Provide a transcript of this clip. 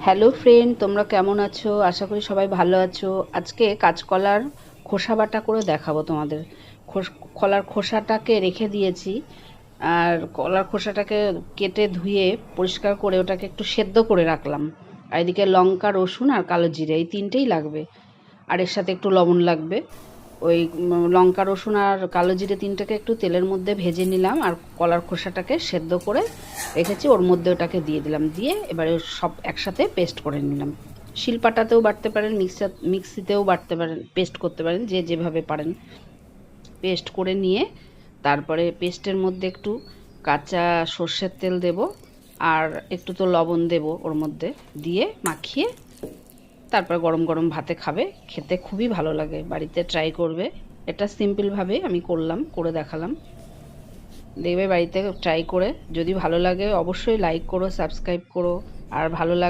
Hello friend, তোমরা কেমন আছো? আশা করি সবাই ভালো আছো। আজকে কাঁচকলার খোসা বাটা করে দেখাবো তোমাদের। কলার খোসাটাকে রেখে দিয়েছি, আর কলার খোসাটাকে কেটে ধুয়ে পরিষ্কার করে ওটাকে একটু সেদ্ধ করে রাখলাম। আর এদিকে লঙ্কা, রসুন আর কালো জিরে এই তিনটেই লাগবে, আর এর সাথে একটু লবণ লাগবে। ওই লঙ্কা, রসুন আর কালো জিরে তিনটাকে একটু তেলের মধ্যে ভেজে নিলাম, আর কলার খোসাটাকে সেদ্ধ করে রেখেছি, ওর মধ্যে ওটাকে দিয়ে দিলাম। দিয়ে এবারে সব একসাথে পেস্ট করে নিলাম। শিলপাটাতেও বাটতে পারেন, মিক্সিতেও বাটতে পারেন, পেস্ট করতে পারেন, যে যেভাবে পারেন। পেস্ট করে নিয়ে তারপরে পেস্টের মধ্যে একটু কাঁচা সর্ষের তেল দেব, আর একটু তো লবণ দেব ওর মধ্যে, দিয়ে মাখিয়ে তারপর গরম গরম ভাতে খাবে। খেতে খুবই ভালো লাগে, বাড়িতে ট্রাই করবে। এটা সিম্পলভাবে আমি করলাম, করে দেখালাম। দেখবে বাড়িতে ট্রাই করে, যদি ভালো লাগে অবশ্যই লাইক করো, সাবস্ক্রাইব করো। আর ভালো লাগে